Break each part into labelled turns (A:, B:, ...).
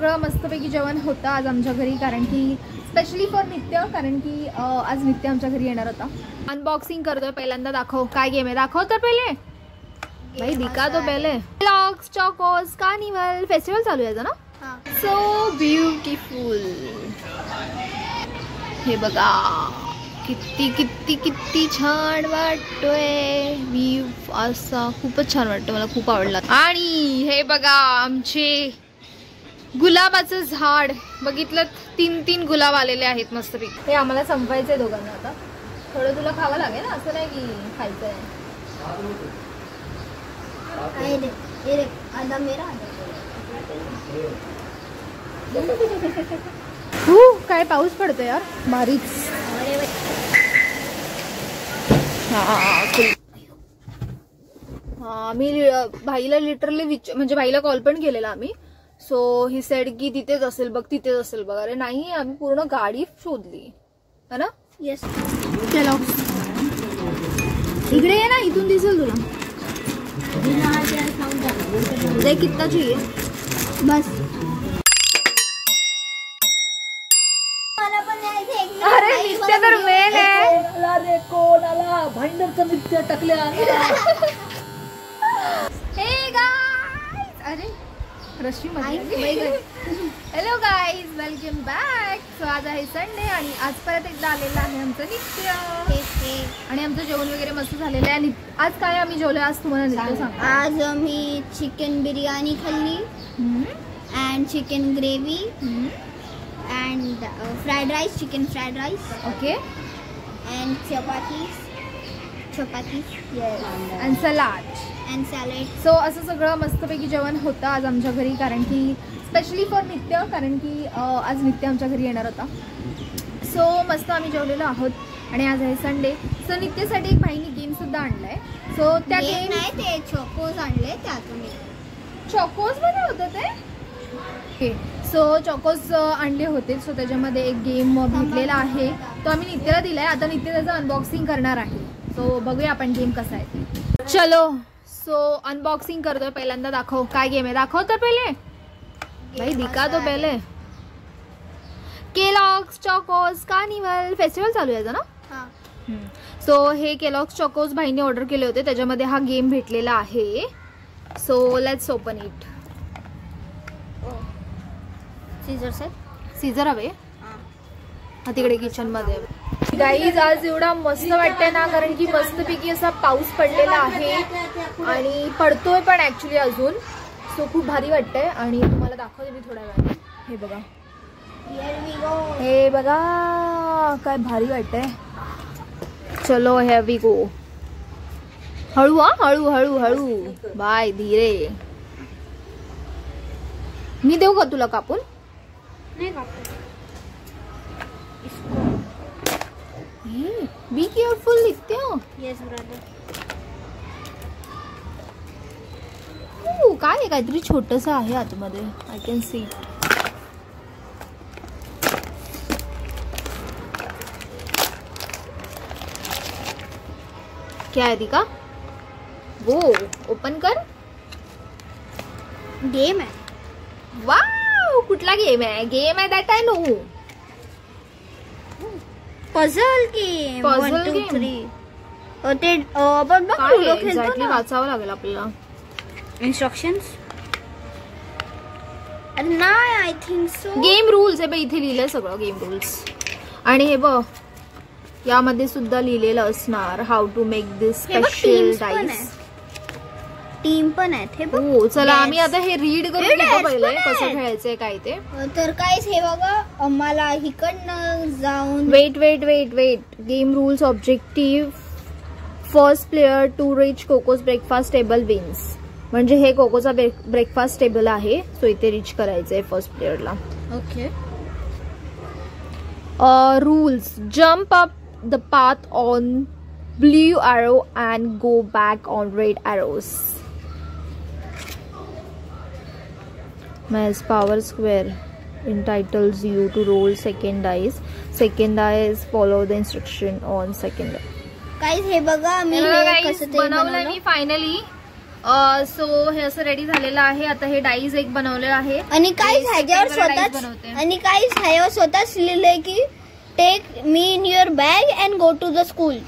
A: सगळं मस्तपैकी जेवण होतं आज आमच्या घरी, कारण की स्पेशली फॉर नित्य, कारण की आज नित्य आमच्या घरी येणार होता. अनबॉक्सिंग करतोय. पहिल्यांदा दाखव काय गेम आहे, दाखव तर पहिले भाई, दिखा तो पहिले. केलॉग्स चॉकोज कार्निवल फेस्टिवल चालू आहे ना. So beautiful. हे बघा किती किती किती छान वाटतोय व्ह्यू, असा खूपच छान वाटतं, मला खूप आवडला. आणि हे बघा आमचे गुलाबाचं झाड, बघितलं 3-3 गुलाब आलेले आहेत मस्तपैकी. हे आम्हाला संपवायचंय दोघांना. आता थोडं तुला खावं लागेल ना, असं नाही की खायचं आहे. काय पाऊस पडतो यार भारीच. मी भाईला लिटरली म्हणजे भाईला कॉल पण केलेला आम्ही. सो ही सेड की तिथेच असेल बघ, तिथेच असेल बघ. अरे नाही, आम्ही पूर्ण गाडी शोधली है ना. येस, चलो इकडे ये ना, इथून दिसेल तुला. देख कितना चाहिए बस. अरे नित्य तर मेन आहे.
B: अरे कोणाला भांडरचं नित्य टाकल्या.
A: हे गाइस, अरे Rashmi hello guys, welcome back. So आज आहे संडे आणि आज परत एकदा आलेलं आहे आमचं नित्य. आणि आमचं जेवण वगैरे मस्त झालेलं आहे. आज काय आम्ही जेवलो आज तुम्हाला नित्य सांग.
C: आज आम्ही चिकन बिर्याणी खाल्ली and chicken gravy and fried rice, chicken fried rice.
A: Okay.
C: And chapatis. Yes.
A: And salad.
C: So
A: असं सगळं मस्तपैकी जेवण होतं आज आमच्या घरी, कारण की स्पेशली फॉर नित्य, कारण की आज नित्य आमच्या घरी येणार होता. सो मस्त आम्ही जेवलेलो आहोत. आणि आज आहे संडे. सो नित्यसाठी एक भाईने गेम सुद्धा आणलाय. सो त्या गेम
C: नाही, ते चोकोज आणले त्यातून.
A: चोकोज मध्ये होतं ते. ओके. सो चॉकोज आणले होते. सो त्याच्यामध्ये एक गेम भेटलेला आहे, तो आम्ही नित्याला दिलाय. आता नित्य त्याचं अनबॉक्सिंग करणार आहे. सो बघूया आपण गेम कसा आहे. चलो, सो अनबॉक्सिंग करतोय. पहिल्यांदा दाखव काय गेम आहे, दाखव तर पहिले भाई, दिखा तो पहिले. केलॉग्स चॉकोज कार्निवल फेस्टिवल चालू आहे ना. सो हे केलॉग्स चॉकोज भाईने ऑर्डर केले होते, त्याच्यामध्ये हा गेम भेटलेला आहे. So let's open it. Scissor हवे तिकडे किचन मध्ये. गाईज आज एवढा मस्त वाटतंय ना, कारण की मस्तपैकी असा पाऊस पडलेला आहे आणि पडतोय पण ऍक्च्युली अजून. सो खूप भारी वाटतंय आणि तुम्हाला दाखवते मी थोड्या वेळाने. हे बघा, हे बघा काय भारी वाटतंय. चलो here we go. हळू हळू हळू हळू बाय, धीरे. मी देऊ का तुला कापून? बी केअरफुल नित्य.
C: Yes brother.
A: काय आहे, काहीतरी छोटस आहे आतमध्ये. I can see. क्या है दिका? वो ओपन कर.
C: गेम आहे.
A: वाव, कुठला गेम आहे? गेम आहे that I know.
C: Puzzle game.
A: Puzzle game.
C: ते आपण बघ
A: एक्झॅक्टली वाचावं लागेल आपल्याला
C: इन्स्ट्रक्शन्स. अरे नाही, I think so.
A: Game rules आहे बघ, इथे लिहिलंय सगळं गेम रूल्स. आणि हे बघ यामध्ये सुद्धा लिहिलेलं असणार how to make this special dice.
C: Team पण आहेत. हे बघ.
A: हो, चला आम्ही आता हे रीड करून घेतो पहिले कसं खेळायचंय काय ते.
C: तर काहीच हे बघा, आम्हाला इकडनं जाऊन.
A: Wait wait wait wait. Game rules objective. First player to reach Coco's breakfast table wins. म्हणजे हे कोकोचा ब्रेकफास्ट टेबल आहे. सो इथे रीच करायचंय फर्स्ट प्लेयरला.
C: Okay.
A: Rules. Jump up the path on blue arrow and go back on red arrows. Mass power square entitles you to roll second dice. Second dice follow the instruction on second.
C: Guys, हे बघा मी
A: कसं बनवलंय मी finally. So हे असं ready झालेलं आहे. आता हे डाईज एक बनवलेलं आहे
C: आणि काही ह्याच्यावर स्वतःच लिहिलंय की take me in your bag and go to the school.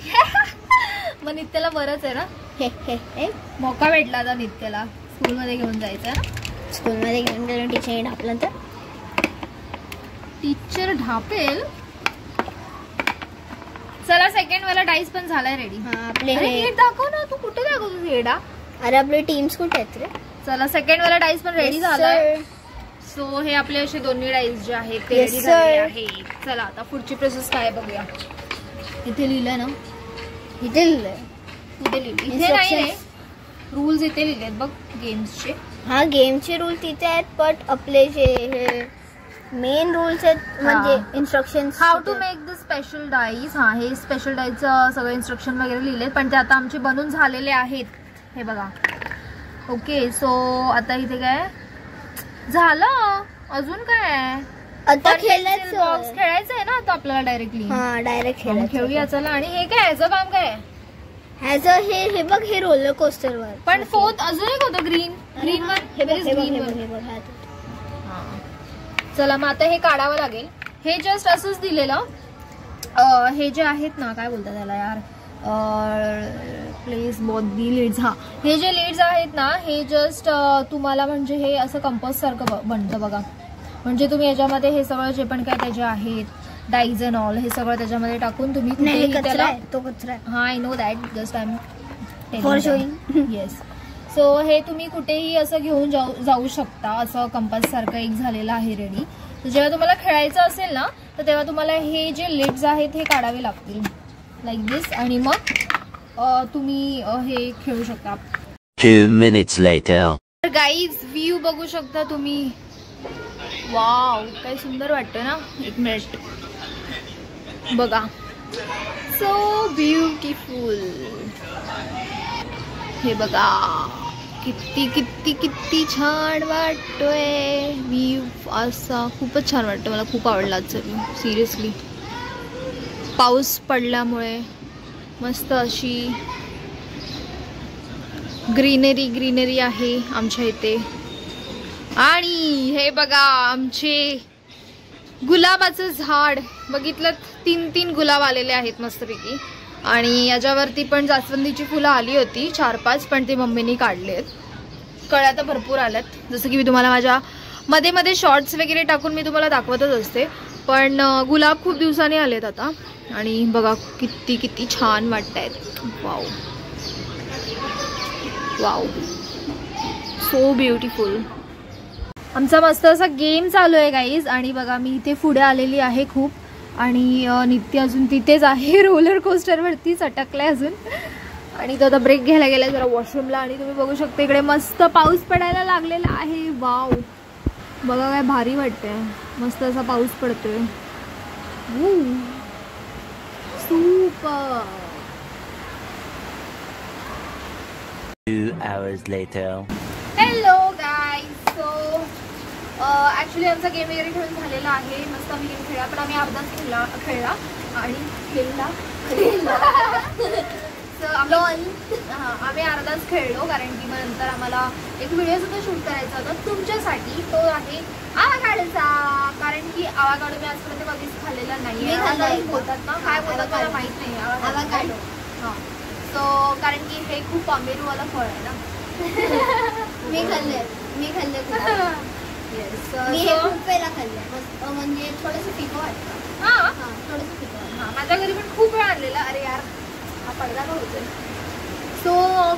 A: मग नित्याला बरंच आहे ना,
C: हे
A: मौका भेटला आता नित्याला स्कूलमध्ये घेऊन जायचं ना.
C: स्कूलमध्ये घेऊन गेलो टीचरने ढापलं तर
A: टीचर ढापेल. चला सेकंड वाला डाईस पण झालाय रेडी.
C: आपले
A: हे दाखव ना, तू कुठे दाखवतो हेडा.
C: अरे आपले टीम्स कुठे आहेत रे.
A: चला सेकंड वाला डाईस पण रेडी झालाय. सो हे आपले असे दोन्ही डाईस जे आहेत ते रेडी झालेले आहेत. चला आता पुढची प्रोसेस काय बघूया. इथे लिहिलंय ना,
C: इथे लिहिलंय,
A: इथे नाही रूल्स इथे लिहिलेत बघ गेम्सचे.
C: हा गेमचे रूल तिथे आहेत, बट आपले जे हे मेन रूल्स आहेत म्हणजे instructions
A: how to make the special dice. हा हे स्पेशल डाईजचं सगळं इन्स्ट्रक्शन वगैरे लिहिलेत, पण ते आता आमचे बनून झालेले आहेत. हे बघा. ओके सो आता इथे काय झालं, अजून काय
C: आता
A: बॉक्स खेळायचं आहे ना आता आपल्याला डायरेक्टली.
C: हा डायरेक्ट
A: खेळूया चला. आणि हे काय ह्याचं काम काय
C: ह्याचं हे बघ हे रोलर कोस्टर वर.
A: पण फोर्थ अजून एक होतं ग्रीन वन.
C: हे बघ.
A: चला मग आता हे काढावं लागेल. हे जस्ट असंच दिलेलं. हे जे आहेत ना, काय बोलतात त्याला यार, प्लेस बोथ दी लीड्स. हा हे जे लीड्स आहेत ना, हे जस्ट तुम्हाला म्हणजे हे असं कंपोज सारखं बनतं बघा. म्हणजे तुम्ही याच्यामध्ये हे सगळं जे पण काय त्याचे आहेत डाईज अँड ऑल हे सगळं त्याच्यामध्ये टाकून तुम्ही
C: कचरा आहे.
A: हा I know that, just I am
C: for showing.
A: Yes. So हे तुम्ही कुठेही असं घेऊन जाऊ शकता. असं कंपास सारखं एक झालेलं आहे रेडी. तर जेव्हा तुम्हाला खेळायचं असेल ना, तर तेव्हा तुम्हाला हे जे लिड्स आहेत हे काढावे लागतील लाईक दिस. आणि मग तुम्ही हे खेळू शकता.
D: 2 minutes later.
A: गाईज व्ह्यू बघू शकता तुम्ही. वाव काय सुंदर वाटतं ना. 1 मिनिट बघा. So beautiful. हे बघा किती किती किती छान वाटतोय व्ह्यू. असा खूपच छान वाटतं. मला खूप आवडला आजचा व्ह्यू सिरियसली. पाऊस पडल्यामुळे मस्त अशी ग्रीनरी आहे आमच्या इथे. आणि हे बघा आमचे गुलाबाचं झाड बघितलं, 3 गुलाब आलेले आहेत मस्तपैकी. आणि याच्यावरती पण जास्वंदीची फुलं आली होती 4-5, पण ते मम्मीनी काढलेत. कळ्या तर भरपूर आल्यात, जसं की मी तुम्हाला माझ्या मध्ये शॉर्ट्स वगैरे टाकून मी तुम्हाला दाखवतच असते. पण गुलाब खूप दिवसांनी आलेत आता. आणि बघा किती किती छान वाटत आहेत. Wow wow so beautiful. आमचा मस्त असा गेम चालू आहे गाईज. आणि बघा मी इथे पुढे आलेली आहे खूप. आणि नित्य अजून तिथेच आहे रोलर कोस्टरवरतीच अटकलाय अजून. आणि तो आता ब्रेक घ्यायला गेलाय जरा वॉशरूमला. आणि तुम्ही बघू शकता इकडे मस्त पाऊस पडायला लागलेला आहे. वाव बघा काय भारी वाटतंय. मस्त असा पाऊस पडतोय. Super.
D: 2 hours later.
A: Hello guys. So actually आमचा गेम वगैरे खेळून झालेला आहे. मस्त आम्ही गेम खेळला, पण आम्ही अर्धाच खेळला आणि आम्ही अर्धाच खेळलो. कारण की मग नंतर आम्हाला एक व्हिडिओ सुद्धा शूट करायचा होता तुमच्यासाठी. तो आहे आवाकाडोचा. कारण की आवाकाडो मी आजपर्यंत कधीच खाल्लेला नाही. बोलतात ना, काय बोलतात मला माहित नाही. आवाकाडो. हां. सो कारण की हे खूप अमेरूवाला फळ आहे ना.
C: मी खाल्ले खूप वेळा खाल्ले. म्हणजे थोडंसं फिकं वाटतं. थोडंसं फिकं.
A: माझ्या घरी पण खूप वेळा आणलेला. अरे यार हा पडदा का होतोय. सो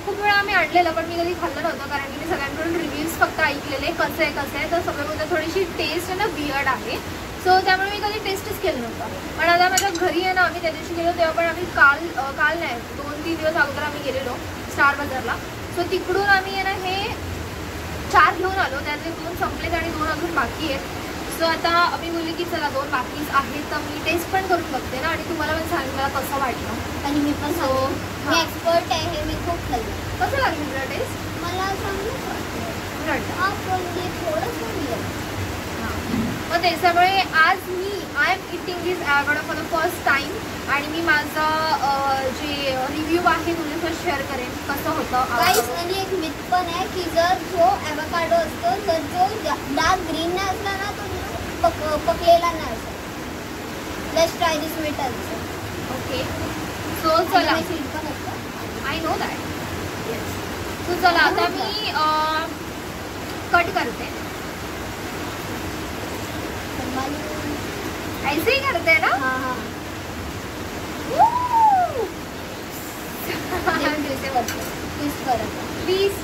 A: खूप वेळा आम्ही आणलेलं, पण मी कधी खाल्लं नव्हतं. कारण की मी सगळ्यांकडून रिव्ह्यूज फक्त ऐकलेले कसं आहे. तर सगळं म्हणजे थोडीशी टेस्ट आहे ना बियर्ड आहे. सो त्यामुळे मी कधी टेस्टच केलं नव्हतं. पण आता माझ्या घरी आहे ना, आम्ही त्या दिवशी गेलो तेव्हा पण आम्ही काल नाही 2-3 दिवस अगोदर आम्ही गेलेलो स्टार बाजारला. सो तिकडून आम्ही आहे ना हे 4 घेऊन आलो. त्यातले 2 संपलेत आणि 2 अजून बाकी आहेत. सो आता आम्ही बोलले की चला 2 बाकीच आहेत, तर मी टेस्ट पण करून बघते ना. आणि तुम्हाला पण सांगेल मला कसं वाटलं.
C: आणि मी पण मी एक्सपर्ट आहे. मी खूप खाल्लं.
A: कसं लागलं तुला टेस्ट?
C: मला चांगलंच वाटतं. थोडंसं
A: मग त्याच्यामुळे आज I am eating this avocado for the first time. आणि मी माझा जे रिव्ह्यू आहे तुझ्यासोबत शेअर करेन कसं होतं.
C: गाईस आणि एक मिथ पण आहे की जर जो ॲवोकाडो असतो तर जो डार्क ग्रीन नाही असला ना तो पकलेला नाही असतो. Let's try this myth also.
A: Okay so चला I know that. Yes so चला आता मी कट करते. ऐसे ही करते ना.
C: हाँ हाँ
A: प्लीज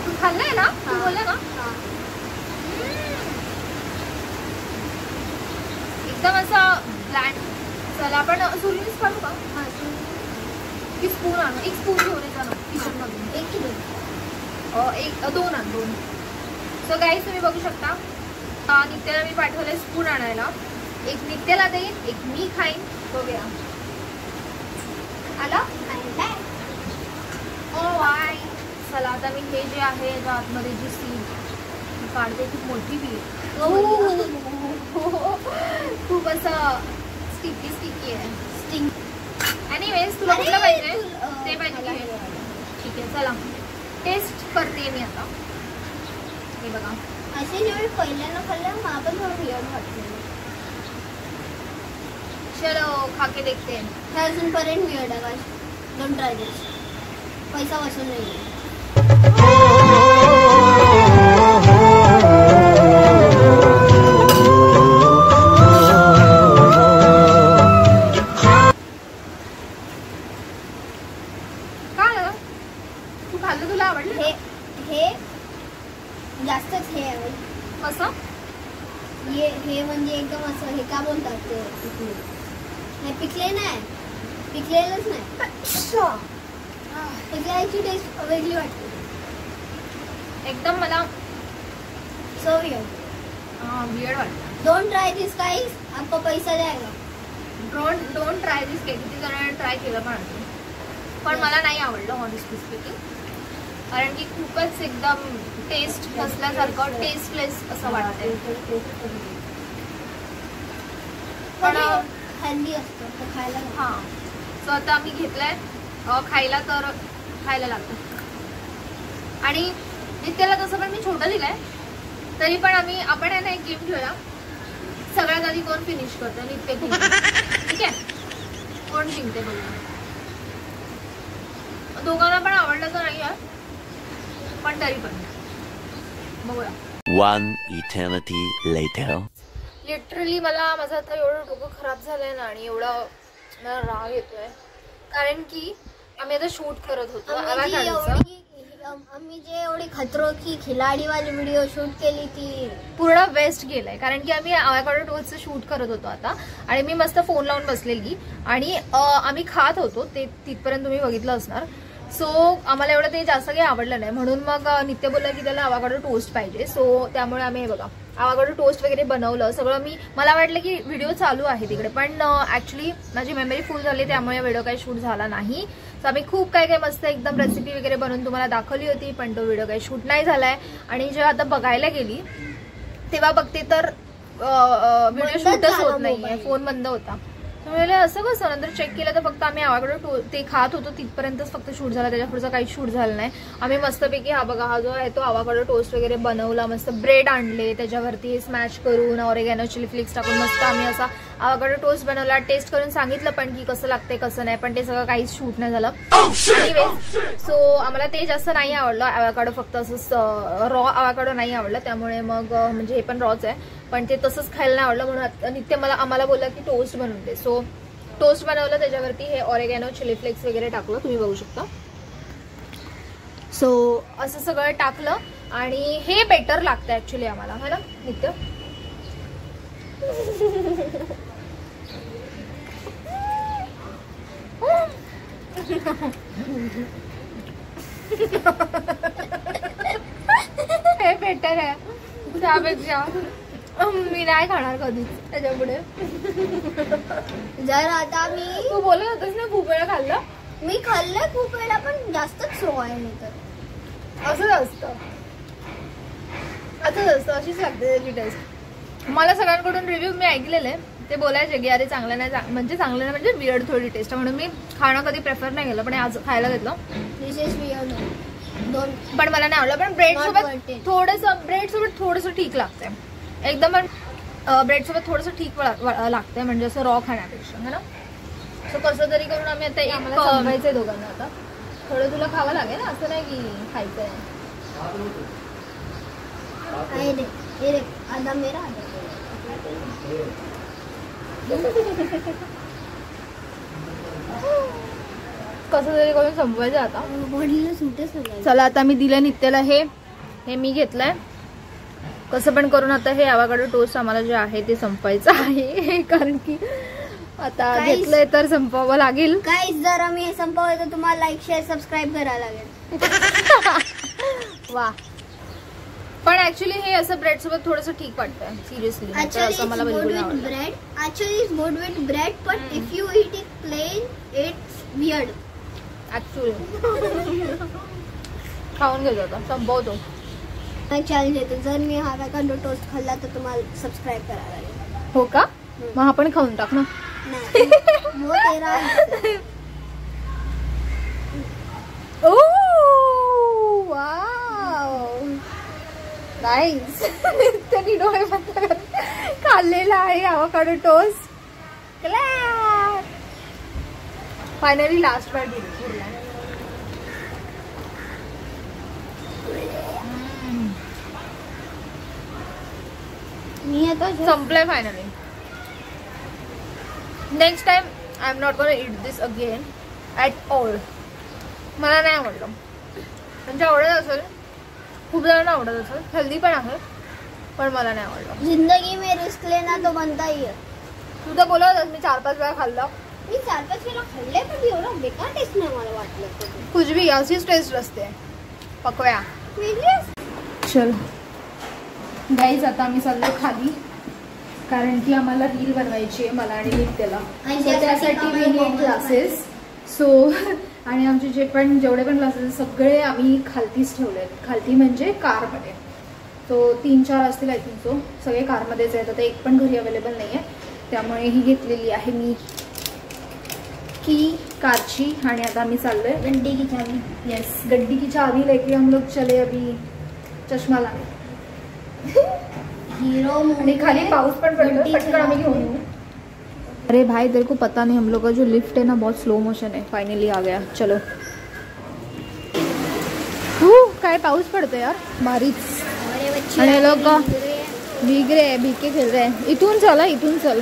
A: तू खाल्लंय ना. तू बोलला ना एकदम असा ब्लँड. चला आपण सुरीनेच काढू का. की स्पून आणू. एक स्पून घेऊन येतो ना किचन मधून.
C: 1 किलो.
A: एक 2 आण 2. सो गाईज तुम्ही बघू शकता नित्याला मी पाठवलंय स्पून आणायला. एक नित्याला देईन एक मी खाईन. बघूया आला. वाय चला आता मी हे जे आहे याच्या आतमध्ये जी सीड काढते खूप मोठी बी खूप असं स्टिकी आहे. स्टिंग. एनिवेज तुला कुठलं पाहिजे ते पाहिजे. ठीक आहे चला टेस्ट करते मी आता. हे बघा
C: असे जेव्हा पहिल्यांदा खाल्लं मला पण थोडं वियर्ड वाटलं.
A: चलो खा के देखते हैं.
C: हे अजूनपर्यंत वियर्ड आहे गाईस. डोंट ट्राय दिस. पैसा वसूल नाही.
A: तू खाल्लं तुला आवडलं.
C: हे जास्तच हे आहे.
A: कसं
C: हे म्हणजे एकदम असं हे का बोलतात ते पिकले नाही. पिकलेलंच नाही. पिकल्याची टेस्ट वेगळी वाटते
A: एकदम. मला
C: सो वियर्ड
A: वाटतं.
C: Don't try this guys. आपको पैसा जाएगा.
A: डोंट ट्राय दिस. किती जणांनी ट्राय केलं पण मला नाही आवडलं हॉनेस्टली स्पीकिंग. कारण की खूपच एकदम टेस्ट नसल्यासारखं टेस्टलेस असं वाटतंय. पण
C: हेल्दी असतं तर खायला.
A: हां सो आता आम्ही घेतलंय खायला तर खायला लागतं. आणि नित्याला तसं पण मी छोटं दिलंय तरी पण आपण आहे ना एक गेम खेळूया. सगळ्यात आधी कोण फिनिश करतं. नित्य जिंकतं. ठीक आहे कोण जिंकते बघूया. दोघांना पण आवडलं तर नाही आहे पण तरी पण बघूया.
D: One eternity later.
A: लिटरली मला माझं आता एवढं डोकं खराब झालंय ना आणि एवढा मला राग येतोय कारण की आम्ही आता शूट करत होतो.
C: आम्ही जे एवढी खतरो की खिलाडी वाली व्हिडिओ शूट केली ती
A: पूर्ण वेस्ट गेलाय. कारण की आम्ही ॲवोकाडो टोस्टचं शूट करत होतो आता आणि मी मस्त फोन लावून बसलेली आणि आम्ही खात होतो. ते तिथपर्यंत तुम्ही बघितलं असणार. सो आम्हाला एवढं ते जास्त काही आवडलं नाही म्हणून मग नित्य बोलला की त्याला ॲवोकाडो टोस्ट पाहिजे. सो त्यामुळे आम्ही हे बघा ॲवोकाडो टोस्ट वगैरे बनवलं सगळं. मला वाटलं की व्हिडिओ चालू आहे तिकडे पण ॲक्च्युली माझी मेमरी फुल झाली त्यामुळे व्हिडिओ काही शूट झाला नाही. सो आम्ही खूप काय मस्त एकदम रेसिपी वगैरे बनवून तुम्हाला दाखवली होती पण तो व्हिडिओ काही शूट नाही झालाय. आणि जेव्हा आता बघायला गेली तेव्हा बघते तर व्हिडिओ शूटच होत नाहीये. फोन बंद होता. त्यामुळे असं कसं नंतर चेक केलं तर फक्त आम्ही ॲवोकाडो ते खात होतो तिथपर्यंतच फक्त शूट झाला. त्याच्या पुढचा काही शूट झालं नाही. आम्ही मस्तपैकी हा बघा हा जो आहे तो ॲवोकाडो टोस्ट वगैरे बनवला. मस्त ब्रेड आणले त्याच्यावरती स्मॅश करून ऑरेगॅनो चिली फ्लेक्स टाकून मस्त आम्ही असा ॲवोकाडो टोस्ट बनवला. टेस्ट करून सांगितलं पण की कसं लागते कसं नाही पण ते सगळं काहीच शूट नाही झालं. सो आम्हाला ते जास्त नाही आवडलं. ॲवोकाडो फक्त असं रॉ ॲवोकाडो नाही आवडलं त्यामुळे मग म्हणजे हे पण रॉच आहे पण ते तसंच खायला नाही आवडलं म्हणून नित्य आम्हाला बोलला की टोस्ट बनवून दे. सो टोस्ट बनवलं त्याच्यावरती हे ऑरेगॅनो चिली फ्लेक्स वगैरे टाकलं तुम्ही बघू शकता. सो असं सगळं टाकलं आणि हे बेटर लागतं ऍक्च्युली आम्हाला है ना नित्य. हे बेटर आहे त्यापेक्षा मी नाही खाणार कधीच त्याच्यापुढे.
C: जर आता मी
A: तू बोलत होतास ना खूप वेळा खाल्लं
C: मी खाल्लंय खूप वेळा पण जास्तच रॉ आहे. नाही तर
A: असंच असतं अशीच लागते त्याची टेस्ट. मला सगळ्यांकडून रिव्ह्यू मी ऐकलेले ते बोलायचे की अरे चांगलं नाही म्हणजे चांगलं नाही म्हणजे वियर्ड थोडी टेस्ट, म्हणून मी खाणं कधी प्रेफर नाही केलं, पण आज खायला घेतलं.
C: दिस इज वियर्ड.
A: पण मला नाही आवडलं. पण ब्रेड सोबत थोडंसं ठीक लागतंय एकदम. ब्रेड सोबत थोडंसं ठीक लागतंय म्हणजे असं रॉ खाण्यापेक्षा है ना. सो कसं तरी करून आम्ही आता एक संपवायचंय दोघांना. आता थोडं तुला खावं लागेल ना, असं नाही की खायचंय.
C: आधा मेरा
A: कसं तरी करून संपवायचं आता.
C: बॉडीला सुटेच.
A: चला आता मी दिलं नित्याला हे मी घेतलंय. कसं पण करून आता हे ॲव्होकाडो टोस्ट आम्हाला जे आहे ते संपवायचं आहे, कारण की आता घेतलंय तर संपवावं लागेल.
C: गाईज जर आम्ही हे संपवलं तर तुम्हाला लाईक शेअर सबस्क्राईब करायला लागेल.
A: वा. पण ऍक्च्युली हे असं ब्रेड सोबत थोडंसं ठीक वाटतंय सिरियसली. असं मला बिलकुल नाही आवडलं.
C: Bread actually is good with bread, but if you eat it plain it's weird
A: actually. खाऊन घेतो आता, संपवतो.
C: चॅलेंज येतो. जर मी हा ॲव्होकाडो टोस्ट खाल्ला तर तुम्हाला सबस्क्राईब करायला लागेल.
A: हो का? मग आपण खाऊन टाक ना.
C: नाही वो तेरा
A: ओह वाव नाईस. त्यांनी डोळे बंद खाल्लेला आहे avocado toast. Clap. Finally last bite दिली.
C: मी आता
A: संपलंय finally. Next time I am not gonna eat this again at all. मला नाही आवडलं. म्हणजे आवडत असेल, खूप जणांना आवडत असेल, हेल्दी पण आहे, पण मला नाही आवडलं.
C: जिंदगी में रिस्क लेना तो बनता ही है.
A: तू तर बोलत होतास मी 4-5 वेळा खाल्लं.
C: मी 4-5 वेळा खाल्ले पण एवढं बेकार टेस्ट नाही मला वाटलं.
A: कुछ भी अशीच टेस्ट असते पकव्या. चल गाईज आता आम्ही चाललो खाली, कारण की आम्हाला रील बनवायची आहे मला आणि नित्याला. त्यासाठी मी नीट क्लासेस. सो आणि आमचे जेवढे पण क्लासेस सगळे आम्ही खालतीच ठेवले. खालती म्हणजे कारमध्ये. तो 3-4 असतील आय थिंक. सो सगळे कारमध्येच आहेत. आता एक पण घरी अवेलेबल नाही आहे, त्यामुळे ही घेतलेली आहे मी की कारची. आणि आता आम्ही चाललोय
C: गड्डी की चाबी.
A: यस, गड्डी की चाबी लेके हम लोग चले अभी चष्मा लाने.
C: हीरो
A: आणि खाली पाऊस पण पडतो, पटकन आम्ही घेऊन येऊ. अरे भाई तेरे को पता नहीं, हम लोग का जो लिफ्ट है ना बहुत स्लो मोशन है. फाइनली आ गया. चलो. काय पाऊस पडतो यार मारीच. आणि लोक भीग रहे, भीग के खेल रहे. इथून चला, इथून चल.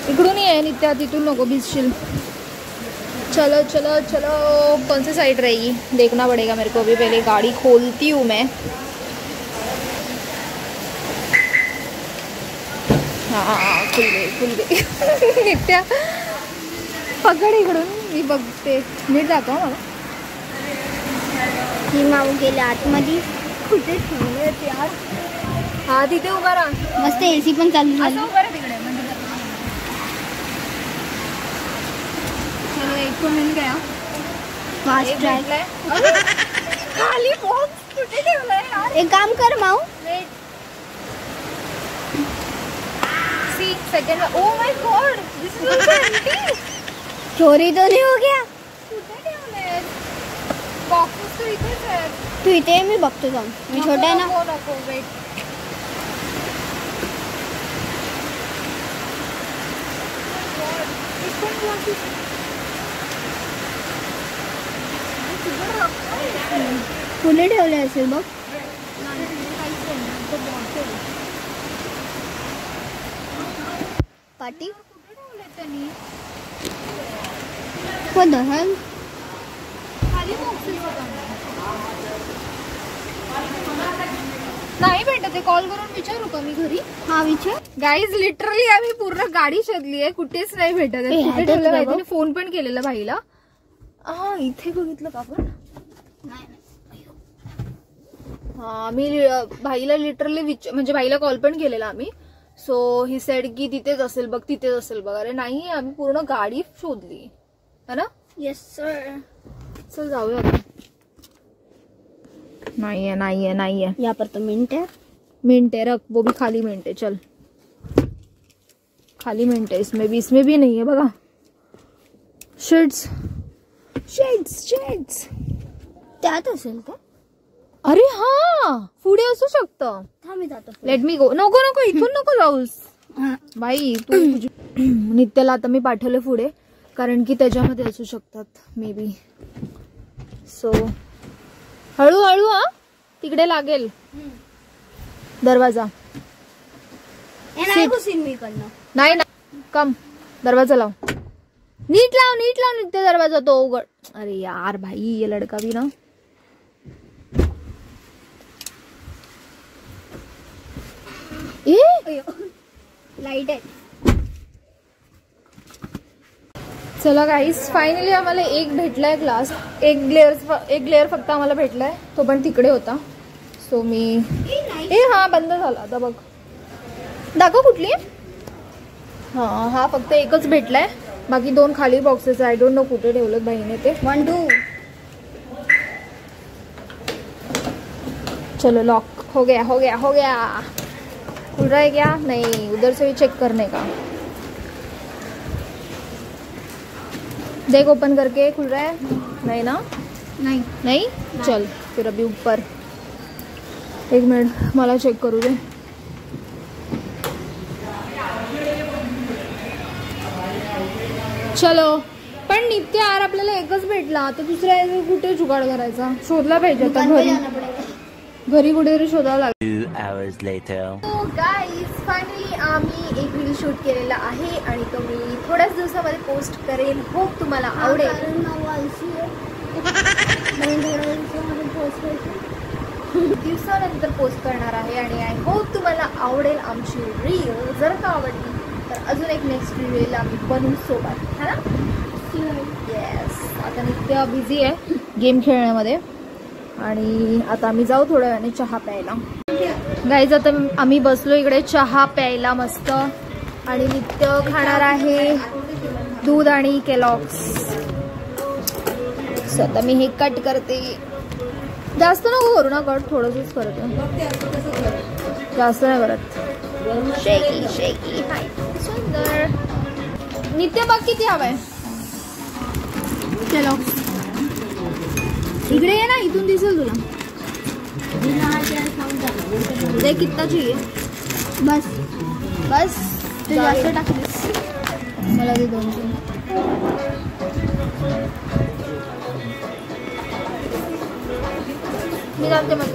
A: इकडून ये नित्या, तिथून नको भिजशील. चलो चलो चलो. कौन सी साइड रहेगी देखना पड़ेगा मेरे को. अभी पहले गाड़ी खोलती हूँ मैं. हाँ खुल गई. नित्या पकड इकडून, मी बघते. नीट दाखव मला.
C: ही माऊ गेले आतमध्ये.
A: कुठे ठेवलेत यार. हा तिथे उभा राहा.
C: मस्त एसी पण चालू झाली.
A: असं उभा राहा तिकडे. चलो एक तो मिल गया.
C: Fast track.
A: खाली बॉक्स कुठे ठेवलाय यार.
C: एक काम कर Mau.
A: Second. Oh my god, this is also empty.
C: चोरी तो नहीं हो गया.
A: कुठे ठेवले बॉक्सेस? तर इथेच आहेत.
C: तू इथे ये, मी बघतो जाऊन. मी छोटा आहे ना.
A: नको वेट.
C: कुठे ठेवले असेल बघ. Party What the hell?
A: नाही भेटत. कॉल करून विचारू का मी घरी?
C: हा विचार.
A: गाईज लिटरली आम्ही पूर्ण गाडी शोधली आहे, कुठेच नाही भेटत आहे. कुठे ठेवलं माहिती. फोन पण केलेला भाईला. हा इथे बघितलं का आपण. हा मी भाईला लिटरली म्हणजे भाईला कॉल पण केलेला आम्ही. सो ही सेड की तिथेच असेल बघ, तिथेच असेल बघ. अरे नाही, आम्ही पूर्ण गाडी शोधली है ना.
C: Yes sir.
A: चल जाऊया आता. नाहीये नाहीये नाहीये.
C: यहाँ पर तो मिनट है.
A: मिनट है, रख वो भी खाली मिनट है. चल खाली मिनट है इसमें भी नहीं है बघा. शेड्स शेड्स शेड्स
C: त्यात असेल का?
A: अरे हा पुढे असू शकतं.
C: थांब जातो.
A: लेट मी गो. नको नको इथून नको जाऊस बाई तू. नित्याला आता मी पाठवले पुढे कारण की त्याच्यामध्ये असू शकतात मे बी. सो हळूहळू हा तिकडे लागेल दरवाजा.
C: नाही घुसीन मी इकडनं.
A: नाही ना कम दरवाजा लाव. नीट लाव नित्य दरवाजा तो उघड. अरे यार भाई ये लड़का भी ना.
C: लाईट आहे.
A: चला गाईस फायनली आम्हाला एक भेटलाय ग्लास. एक ग्लेअर फक्त आम्हाला भेटलाय. तो पण तिकडे होता. सो मी हा बंद झाला आता बघ. दाखव कुठली. हा फक्त एकच भेटलाय. बाकी 2 खाली बॉक्सेस. आय डोंट नो कुठे ठेवलं बहिणीने ते.
C: 1 2.
A: चलो लॉक हो गया. खुल रहा है क्या? नहीं उधर से भी चेक करने का. देख ओपन करके खुल रहा है. नहीं ना. नहीं चल फिर अभी ऊपर. 1 मिनट मला चेक करू दे. चलो पण नित्य यार आपल्याला एकच भेटला. आता दुसऱ्या कुठे जुगाड करायचा. शोधला पाहिजे आता घरी कुठेतरी शोधावं लागेल.
D: 2 hours later.
A: गाईज फायनली आम्ही एक व्हिडिओ शूट केलेला आहे आणि तो मी थोड्याच दिवसामध्ये पोस्ट करेल. होप तुम्हाला आवडेल. दिवसानंतर पोस्ट करणार आहे आणि आय होप तुम्हाला आवडेल आमची रील. जर का आवडली तर अजून एक नेक्स्ट रील आम्ही बनवू सोबत है ना. येस आता नित्य बिझी आहे गेम खेळण्यामध्ये आणि आता आम्ही जाऊ थोड्या वेळाने चहा प्यायला. गाईज आता आम्ही बसलो इकडे चहा प्यायला मस्त. आणि नित्य खाणार आहे दूध आणि केलॉग्स. सो आता मी हे कट करते. जास्त नको करू ना कट. थोडंसंच करते. जास्त नाही करत. शेकी शेकी सुंदर. नित्य बघ किती हवाय केलॉग्स. इकडे ये ना इथून दिसेल तुला. देख कितना चाहिए.
C: बस
A: तू जास्त टाकलीस. मला दे 2-3. मी जाते मग.